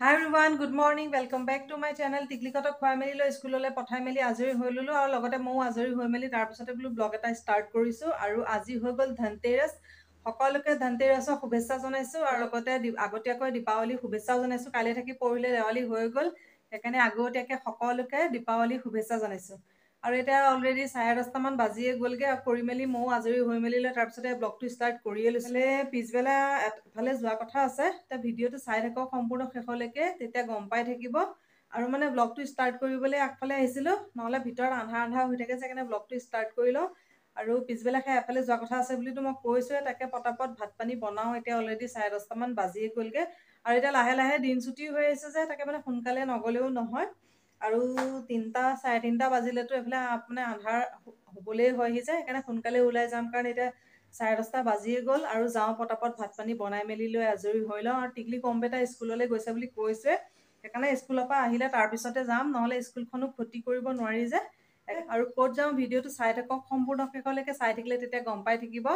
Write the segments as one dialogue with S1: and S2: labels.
S1: Hi everyone, good morning. Welcome back to my channel. Tiklikota khoi meli lo school le pathai meli ajori hoi lulu aru logote mo ajori hoi meli tar pisote blu blog eta start korisu aru aji hoi gol Dhanteras সকলোকে ধনতেৰাছৰ শুভেচ্ছা জনাইছো আৰু লগতে আগতীয়াকৈ দীপাৱলী শুভেচ্ছা জনাইছো কালি থাকি পৰহিলে দেৱালী হৈ গল সেইকাৰণে আগতীয়াকৈ সকলোকে দীপাৱলী শুভেচ্ছা জনাইছো আৰু এটা অলৰেডি 10:30 মান বাজিয়ে গলগে আৰু কৰি মেলি মও আজৰি হৈ মেলিলে তাৰ পিছতে ব্লগটো ষ্টাৰ্ট কৰিয়ে লৈছিলে পিছবেলা এফালে যোৱা কথা আছে তা ভিডিঅটো চাই থাকক সম্পূৰ্ণ শেষলৈকে তেতিয়া গম পাই থাকিব আৰু মানে ব্লগটো ষ্টাৰ্ট কৰিবলৈ আগফালে আহিছিলো নহলে ভিতৰত আন্ধাৰ আন্ধাৰ হৈ থাকে কাৰণে ব্লগটো ষ্টাৰ্ট কৰি লওঁ আৰু পিছবেলা এফালে যোৱা কথা আছে বুলিতো মই কৈছোৱে তাকে পটাপট ভাত পানী বনাও এতিয়া অলৰেডি 10:30 মান বাজিয়ে গলগে আৰু এতিয়া লাহে লাহে দিন ছুটি হৈ আছে যে তাকে মানে সোনকালে নগলেও নহয় আৰু 3টা 3:30 বাজিলেতো এফালে মানে আন্ধাৰ হবলে হয়হি যে সেইকাৰণে সোনকালে ওলাই যাম কাৰণ এতিয়া 10:30 বাজিয়ে গল আৰু যাও পটাপট ভাত পানী বনাই মেলি লৈ আজৰি হৈ লওঁ আৰু টিকলি কম্পিউটাৰ স্কুললৈ গৈছে বুলি কৈছে সেইকাৰণে স্কুলৰ পৰা আহিলে তাৰ পিছতে যাম নহলে স্কুলখনো ক্ষতি কৰিব নোৱাৰি যে আৰু ক'ত যাওঁ ভিডিঅটো চাই থাকক সম্পূৰ্ণ শেষলৈকে চাই থাকিলে তেতিয়া গম পাই থাকিব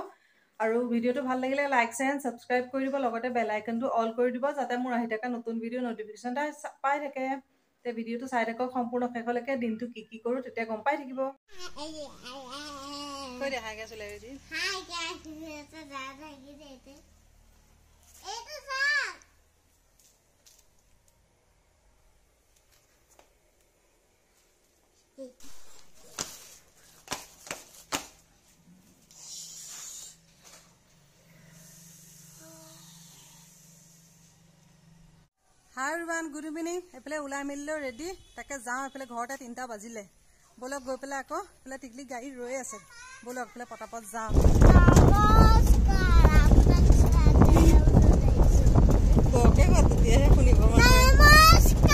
S1: আৰু ভিডিঅটো ভাল লাগিলে লাইক শেয়াৰ সাবস্ক্ৰাইব কৰি দিব লগতে বেল আইকনটো অল কৰি দিব যাতে মোৰ আহি থকা নতুন ভিডিঅ নটিফিকেশন পাই থাকে তে ভিডিঅটো চাই থাকক সম্পূৰ্ণ শেষলৈকে দিনটো কি কৰো তেতিয়া গম পাই থাকিব কৈ দে হাই গাইছ ওলাই দি হাই গাইছ এটা যা লাগি দেতে এটা যা Hi everyone, good evening. এফালে ওলাই মিলিলো ৰেডি তাকে যাওঁ এফালে ঘৰতে 3টা বাজিলে বলক গৈ পেলাই আকৌ এফালে টিকলি গাড়ী ৰৈ আছে বলক এফালে পটাপট যাওঁ ওকে কত দিয়ে শুনিব নমস্কাৰ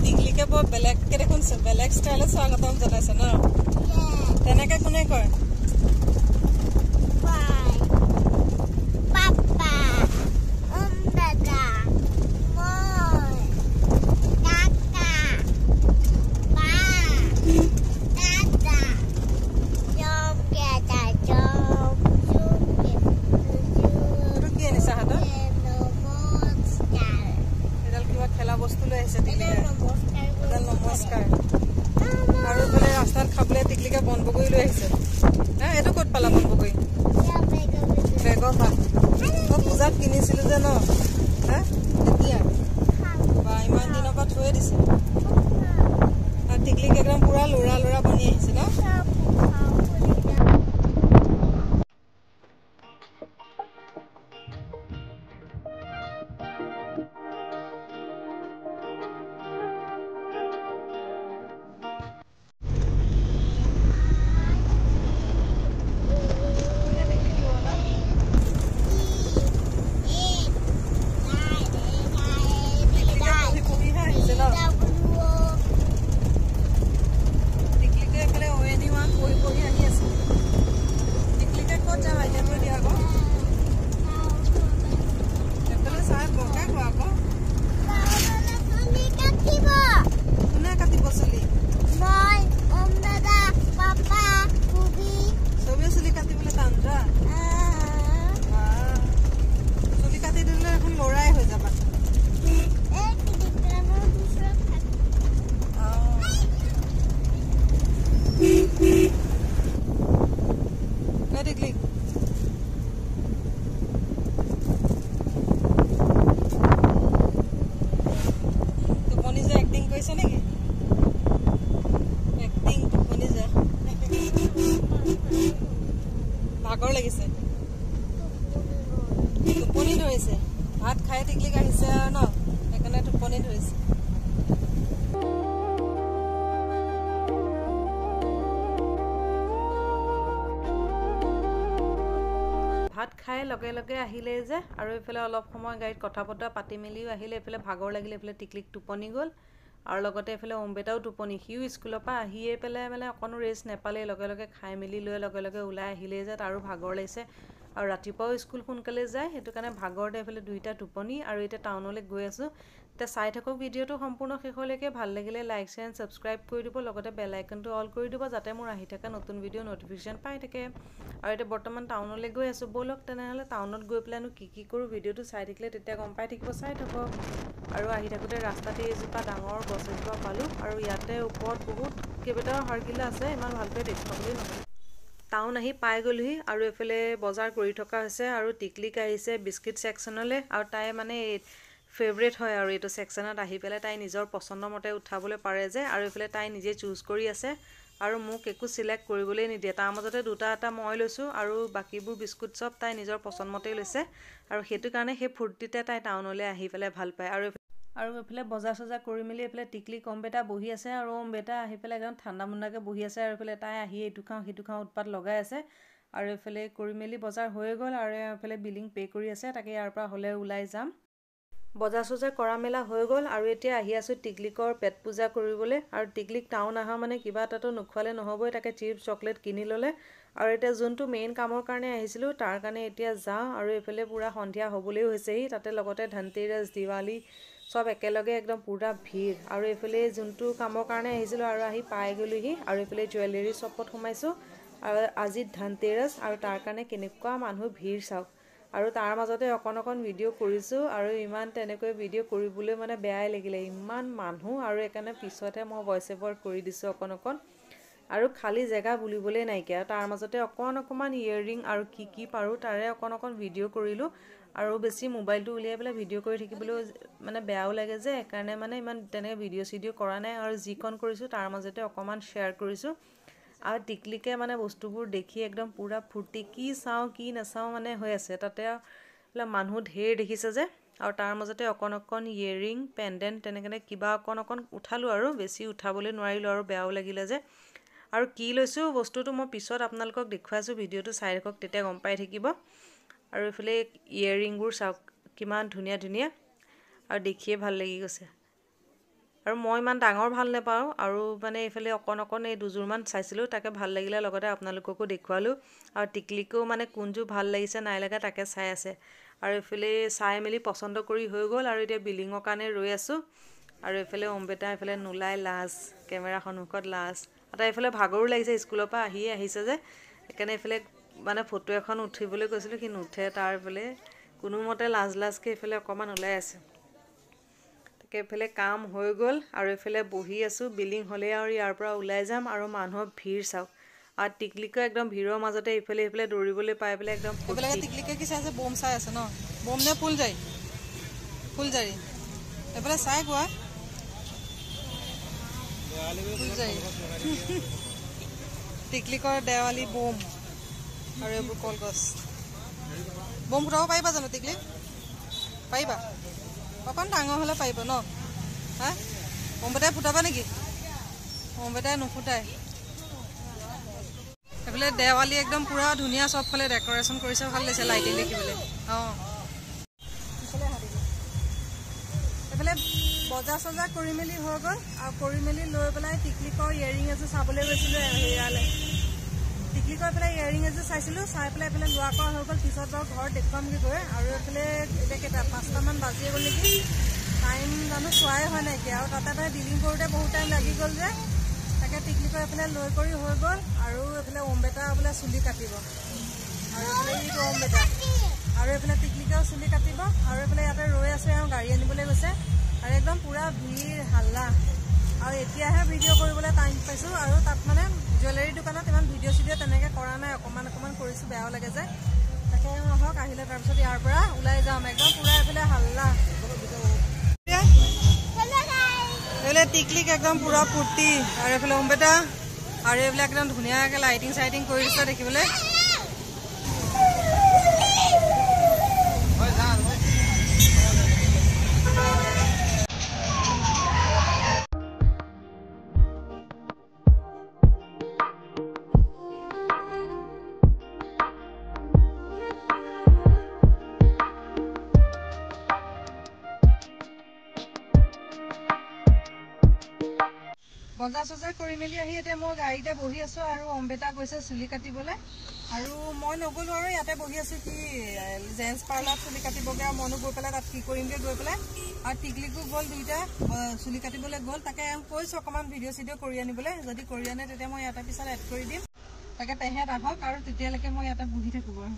S1: টিকলিকে বৰ বেলেগকে দেখোন বেলেগ ষ্টাইলত স্বাগতম জনাইছে ন তেনেকে কোনে কয় খেলা বস্তু লৈ আহিছে নমস্কাৰ আৰু বোলে ৰাস্তাত খাবলৈ টিকলিকে বনবগৈ লৈ আহিছে এইটো ক'ত পালা বনবগৈ বেগৰ পা মই পূজাত কিনিছিলো যে ন এতিয়া বা ইমান দিনৰ পৰা থৈ দিছে আৰু টিকলিকে একদম পুৰা লৰা লৰা বনি আহিছে ন ভাগৰ লাগিছে টোপনি ধৰিছে ভাত খাই টিকলি আহিছে আৰু ন সেইকাৰণে টোপনি ধৰিছে ভাত খাই লগে লগে আহিলে যে আৰু এফালে অলপ সময় গাড়ীত কথা বতৰা পাতি মেলিও আহিলে এফালে ভাগৰ লাগিলে এফালে টিকলিক টোপনি গ'ল আৰু লগতে এফালে ওমবেটাও টোপনি হিউ স্কুলৰ পৰা আহিয়ে পেলাই মানে অকনো ৰেষ্ট নেপালে লগে লগে খাই মেলি লৈ লগে লগে ওলাই আহিলে যে তাৰো ভাগৰ লাগিছে আৰু ৰাতিপুৱাও স্কুল সোনকালে যায় সেইটো কাৰণে ভাগৰতে এফালে দুইটা টোপনি আৰু এতিয়া টাউনলৈ গৈ আছো তে চাই থাকক ভিডিঅ'টো সম্পূৰ্ণ শেষলৈকে। ভাল লাগিলে লাইক শ্বেয়াৰ এণ্ড ছাবস্ক্ৰাইব কৰি দিব, লগতে বেল আইকনটো অল কৰি দিব যাতে মোৰ আহি থকা নতুন ভিডিঅ' নটিফিকেশ্যন পাই থাকে। আৰু এতিয়া বৰ্তমান টাউনলৈ গৈ আছোঁ, ব'লক তেনেহ'লে টাউনত গৈ পেলাইনো কি কৰোঁ ভিডিঅ'টো চাই থাকিলে তেতিয়া গম পাই থাকিব, চাই থাকক। আৰু আহি থাকোঁতে ৰাস্তাতে এজোপা ডাঙৰ গছ এজোপা পালোঁ, আৰু ইয়াতে ওপৰত বহুত কেইবাটাও হাৰগিলা আছে, ইমান ভালকৈ দেখুৱাব বুলি নহয়। টাউন আহি পাই গ'লোহি, আৰু এইফালে বজাৰ কৰি থকা হৈছে, আৰু টিকলিক আহিছে বিস্কিট ছেকশ্যনলৈ, আৰু তাই মানে ফেভৰেট হয় আৰু এইটো ছেকশ্যনত আহি পেলাই তাই নিজৰ পচন্দ মতে উঠাবলৈ পাৰে যে, আৰু এইফালে তাই নিজে চুজ কৰি আছে, আৰু মোক একো চিলেক্ট কৰিবলৈ নিদিয়ে। তাৰ মাজতে দুটা এটা মই লৈছোঁ, আৰু বাকীবোৰ বিস্কুট চব তাই নিজৰ পচন্দ মতেই লৈছে, আৰু সেইটো কাৰণে সেই ফূৰ্তিতে তাই টাউনলৈ আহি পেলাই ভাল পায়। আৰু এইফালে বজাৰ চজাৰ কৰি মেলি এইফালে টিকলি অম্বেটা বহি আছে, আৰু অম্বেটা আহি পেলাই একদম ঠাণ্ডা মুণ্ডাকৈ বহি আছে, আৰু এইফালে তাই আহি এইটো খাওঁ সিটো খাওঁ উৎপাত লগাই আছে। আৰু এইফালে কৰি মেলি বজাৰ হৈ গ'ল, আৰু এইফালে বিলিং পে' কৰি আছে, তাকে ইয়াৰ পৰা হ'লে ওলাই যাম। বজাৰ চজাৰ কৰা মেলা হৈ গ'ল, আৰু এতিয়া আহি আছোঁ টিকলিকৰ পেট পূজা কৰিবলৈ। আৰু টিকলিক টাউন অহা মানে কিবা এটাতো নোখোৱালে নহ'বই, তাকে চিপছ চকলেট কিনি ল'লে। আৰু এতিয়া যোনটো মেইন কামৰ কাৰণে আহিছিলোঁ তাৰ কাৰণে এতিয়া যাওঁ, আৰু এইফালে পূৰা সন্ধিয়া হ'বলৈও হৈছেহি, তাতে লগতে ধনতেৰছ দিৱালী চব একেলগে একদম পূৰা ভিৰ। আৰু এইফালে যোনটো কামৰ কাৰণে আহিছিলোঁ আৰু আহি পাই গ'লোহি, আৰু এইফালে জুৱেলাৰী শ্বপত সোমাইছোঁ, আৰু আজি ধনতেৰছ, আৰু তাৰ কাৰণে কেনেকুৱা মানুহ ভিৰ চাওক। আৰু তাৰ মাজতে অকণ ভিডিঅ' কৰিছোঁ, আৰু ইমান তেনেকৈ ভিডিঅ' কৰিবলৈ মানে বেয়াই লাগিলে, ইমান মানুহ, আৰু সেইকাৰণে পিছতহে মই ভইচ অভাৰ কৰি দিছোঁ অকণ। আৰু খালী জেগা বুলিবলৈ নাইকিয়া, তাৰ মাজতে অকণমান ইয়েৰিং আৰু কি পাৰোঁ তাৰে অকণ ভিডিঅ' কৰিলোঁ। আৰু বেছি মোবাইলটো উলিয়াই পেলাই ভিডিঅ' কৰি থাকিবলৈও মানে বেয়াও লাগে যে, সেইকাৰণে মানে ইমান তেনেকৈ ভিডিঅ' চিডিঅ' কৰা নাই, আৰু যিকণ কৰিছোঁ তাৰ মাজতে অকণমান শ্বেয়াৰ কৰিছোঁ। আৰু টিকলিকে মানে বস্তুবোৰ দেখি একদম পূৰা ফূৰ্তি, কি চাওঁ কি নাচাওঁ মানে হৈ আছে। তাতে আৰু মানুহ ঢেৰ দেখিছে যে, আৰু তাৰ মাজতে অকণ ইয়েৰিং পেণ্ডেণ্ট তেনেকৈ কিবা অকণ উঠালোঁ, আৰু বেছি উঠাবলৈ নোৱাৰিলোঁ, আৰু বেয়াও লাগিলে যে। আৰু কি লৈছোঁ বস্তুটো মই পিছত আপোনালোকক দেখুৱাইছোঁ, ভিডিঅ'টো চাই থাকক তেতিয়া গম পাই থাকিব। আৰু এইফালে ইয়েৰিংবোৰ চাওক কিমান ধুনীয়া, আৰু দেখিয়ে ভাল লাগি গৈছে। আৰু মই ইমান ডাঙৰ ভাল নাপাওঁ, আৰু মানে এইফালে অকণ এই দুযোৰমান চাইছিলোঁ, তাকে ভাল লাগিলে, লগতে আপোনালোককো দেখুৱালোঁ। আৰু টিকলিকো মানে কোনযোৰ ভাল লাগিছে নাই লগা তাকে চাই আছে। আৰু এইফালে চাই মেলি পচন্দ কৰি হৈ গ'ল, আৰু এতিয়া বিলিঙৰ কাৰণে ৰৈ আছোঁ। আৰু এইফালে অম্বেটা এইফালে নোলাই লাজ, কেমেৰা সন্মুখত লাজ, আৰু এইফালে ভাগৰো লাগিছে, স্কুলৰ পৰা আহিছে যে, সেইকাৰণে এইফালে মানে ফটো এখন উঠিবলৈ কৈছিলোঁ, সি নুঠে, তাৰ এইফালে কোনোমতে লাজকৈ এইফালে অকণমান ওলাই আছে। তাকে এইফালে কাম হৈ গ'ল, আৰু এইফালে বহি আছোঁ, বিলিং হ'লেই আৰু ইয়াৰ পৰা ওলাই যাম। আৰু মানুহৰ ভিৰ চাওক, আৰু টিকলিকো একদম ভিৰৰ মাজতে ইফালে দৌৰিবলৈ পাই পেলাই একদম টিকলিকে কি চাই আছে, বম চাই আছে ন, বম নে ফুলজাৰি এইফালে চাই কোৱা ফুলজাৰি টিকলিকৰ দেৱালী বম, আৰু এইবোৰ কলগছ। বম ফুটাব পাৰিবা জানো টিকলি? পাৰিবা? অকণ ডাঙৰ হ'লে পাৰিব ন? হা অম্বেটাই ফুটাবা নেকি? অম্বেটাই নুফুটাই। এইফালে দেৱালী একদম পূৰা ধুনীয়া, চবফালে ডেক'ৰেশ্যন কৰিছে, ভাল লাগিছে লাইটিং দেখিবলৈ। এইফালে বজাৰ চজাৰ কৰি মেলি হৈ গ'ল, আৰু কৰি মেলি লৈ পেলাই টিকলিকৰ ইয়েৰিং এযোৰ চাবলৈ গৈছিলোঁ হেৰিয়ালৈ। টিকলিকৰ এইফালে ইয়েৰিং এযোৰ চাইছিলোঁ, চাই পেলাই এইফালে লোৱা কৰা হৈ গ'ল, পিছত বাৰু ঘৰত দেখুৱামগৈ গৈ। আৰু এইফালে এতিয়া কেইটা 5টামান বাজিয়ে গ'ল নেকি, টাইম জানো চোৱাই হয় নাইকিয়া। আৰু তাতে ডিলিং কৰোঁতে বহুত টাইম লাগি গ'ল যে, তাকে টিকলিকৰ এইফালে লৈ কৰি হৈ গ'ল। আৰু এইফালে অম্বেটা বোলে চুলি কাটিব, আৰু এইফালে এইটো অম্বেটা, আৰু এইফালে টিকলিকেও চুলি কাটিব। আৰু এইফালে ইয়াতে ৰৈ আছে, আৰু গাড়ী আনিবলৈ গৈছে, আৰু একদম পূৰা ভিৰ হাল্লা। আৰু এতিয়াহে ভিডিঅ' কৰিবলৈ টাইম পাইছোঁ, আৰু তাত মানে জুৱেলাৰী দোকানত ইমান ভিডিঅ' চিডিঅ' তেনেকৈ কৰা নাই, অকণমান কৰিছোঁ, বেয়াও লাগে যে। তাকে নহওক, আহিলে তাৰপিছত ইয়াৰ পৰা ওলাই যাম, একদম পূৰা এইফালে হাল্লা। এইফালে টিকলিক একদম পূৰা ফূৰ্তি, আৰু এইফালে অম্বেটা, আৰু এইবিলাক একদম ধুনীয়াকৈ লাইটিং চাইটিং কৰি দিছে দেখিবলৈ। বজাৰ চজাৰ কৰি মেলি আহি এতিয়া মই গাড়ীতে বহি আছো আৰু অম্বেতা গৈছে চুলি কাটিবলৈ আৰু মই নগলো আৰু ইয়াতে বহি আছো কি জেন্টছ পাৰ্লাৰত চুলি কাটিবগে আৰু মনো গৈ পেলাই তাত কি কৰিমগে গৈ পেলাই আৰু টিকলিকো গ'ল দুইটা চুলি কাটিবলৈ গ'ল তাকে কৈছো অকণমান ভিডিঅ' চিডিঅ' কৰি আনিবলৈ যদি কৰি আনে তেতিয়া মই ইয়াতে পিছত এড কৰি দিম তাকে তেহেঁত আহক আৰু তেতিয়ালৈকে মই ইয়াতে বহি থাকোঁ বাৰু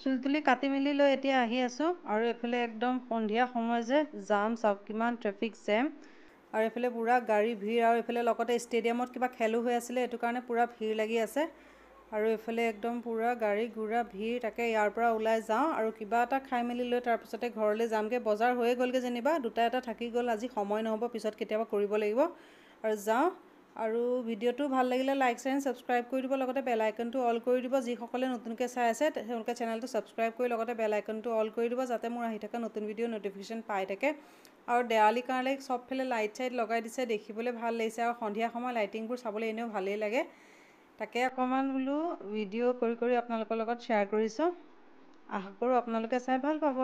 S1: চুলি তুলি কাটি মেলি লৈ এতিয়া আহি আছোঁ আৰু এইফালে একদম সন্ধিয়া সময় যে জাম চাওক কিমান ট্ৰেফিক জেম আৰু এইফালে পুৰা গাড়ী ভিৰ আৰু এইফালে লগতে ষ্টেডিয়ামত কিবা খেলো হৈ আছিলে এইটো কাৰণে পুৰা ভিৰ লাগি আছে আৰু এইফালে একদম পুৰা গাড়ী ঘোঁৰা ভিৰ তাকে ইয়াৰ পৰা ওলাই যাওঁ আৰু কিবা এটা খাই মেলি লৈ তাৰপিছতে ঘৰলৈ যামগৈ বজাৰ হৈয়ে গ'লগৈ যেনিবা দুটা এটা থাকি গ'ল আজি সময় নহ'ব পিছত কেতিয়াবা কৰিব লাগিব আৰু যাওঁ আৰু ভিডিঅ'টো ভাল লাগিলে লাইক শ্বেয়াৰ ছাবস্ক্ৰাইব কৰি দিব লগতে বেল আইকনটো অল কৰি দিব যিসকলে নতুনকৈ চাই আছে তেওঁলোকে চেনেলটো ছাবস্ক্ৰাইব কৰি লগতে বেল আইকনটো অল কৰি দিব যাতে মোৰ আহি থকা নতুন ভিডিঅ' ন'টিফিকেশ্যন পাই থাকে আৰু দেৱালীৰ কাৰণে চবফালে লাইট চাইট লগাই দিছে দেখিবলৈ ভাল লাগিছে আৰু সন্ধিয়া সময় লাইটিংবোৰ চাবলৈ এনেও ভালেই লাগে তাকে অকণমান বোলো ভিডিঅ' কৰি আপোনালোকৰ লগত শ্বেয়াৰ কৰিছোঁ আশা কৰোঁ আপোনালোকে চাই ভাল পাব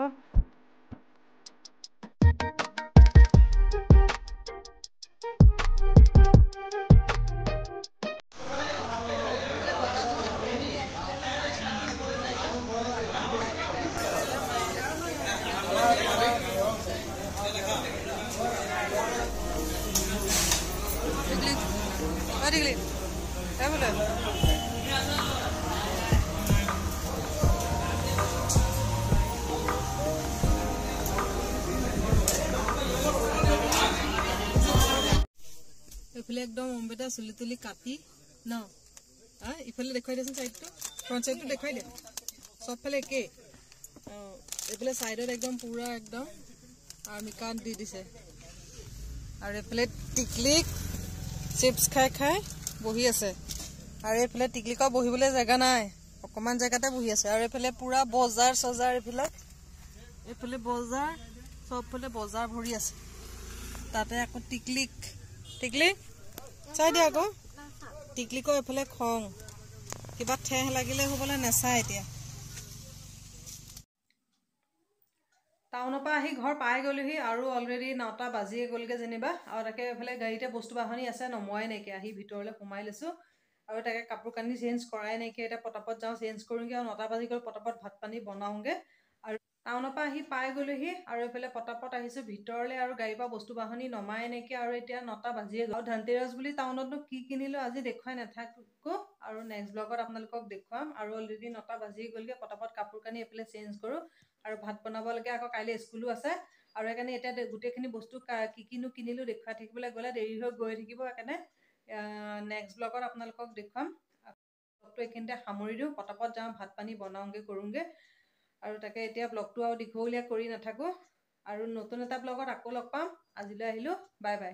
S1: এইফালে একদম অম্বেতা চুলি তুলি কাটি ন ইফালে দেখুৱাই দিয়াচোন চাইডটো ফ্ৰণ্ট চাইডটো দেখুৱাই দিয়া চবফালে একেই এইফালে চাইডত একদম পুৰা একদম আৰ্মিকান দি দিছে আৰু এইফালে টিকলিক চিপছ খাই বহি আছে আৰু এইফালে টিকলিকৰ বহিবলৈ জেগা নাই অকণমান জেগাতে বহি আছে আৰু এইফালে পুৰা বজাৰ চজাৰ এইফালে বজাৰ চবফালে বজাৰ ভৰি আছে তাতে আকৌ টিকলিক চাই দিয়া আকৌ টিকলিকৰ এইফালে খং কিবা ঠেহ লাগিলে হ'বলৈ নেচায় এতিয়া টাউনৰ পৰা আহি ঘৰ পাই গ'লোহি আৰু অলৰেডি 9টা বাজিয়ে গ'লগৈ যেনিবা আৰু তাকে এইফালে গাড়ীতে বস্তু বাহনি আছে নমোৱাই নাইকিয়া আহি ভিতৰলৈ সোমাই লৈছোঁ আৰু তাকে কাপোৰ কানি চেঞ্জ কৰাই নাইকিয়া এতিয়া পটাপট যাওঁ চেঞ্জ কৰোঁগৈ আৰু 9টা বাজি গ'ল পটাপট ভাত পানী বনাওঁগৈ আৰু টাউনৰ পৰা আহি পাই গ'লোহি আৰু এইফালে পটাপট আহিছোঁ ভিতৰলৈ আৰু গাড়ীৰ পৰা বস্তু বাহনি নমাই নাইকিয়া আৰু এতিয়া 9টা বাজিয়ে গ'ল আৰু ধনতেৰছ বুলি টাউনতনো কি কিনিলোঁ আজি দেখুৱাই নাথাকোঁ আৰু নেক্সট ব্লগত আপোনালোকক দেখুৱাম আৰু অলৰেডি 9টা বাজিয়ে গ'লগৈ পটাপট কাপোৰ কানি এইফালে চেঞ্জ কৰোঁ আৰু ভাত বনাব লাগে আকৌ কাইলৈ স্কুলো আছে আৰু সেইকাৰণে এতিয়া গোটেইখিনি বস্তু কি কিনিলোঁ দেখুৱাই থাকিবলৈ গ'লে দেৰি হৈ গৈ থাকিব সেইকাৰণে নেক্সট ব্লগত আপোনালোকক দেখুৱাম ব্লগটো এইখিনিতে সামৰি দিওঁ পটাপট যাওঁ ভাত পানী বনাওঁগৈ কৰোঁগৈ আৰু তাকে এতিয়া ব্লগটো আৰু দীঘলীয়া কৰি নাথাকোঁ আৰু নতুন এটা ব্লগত আকৌ লগ পাম আজিলৈ আহিলোঁ বাই বাই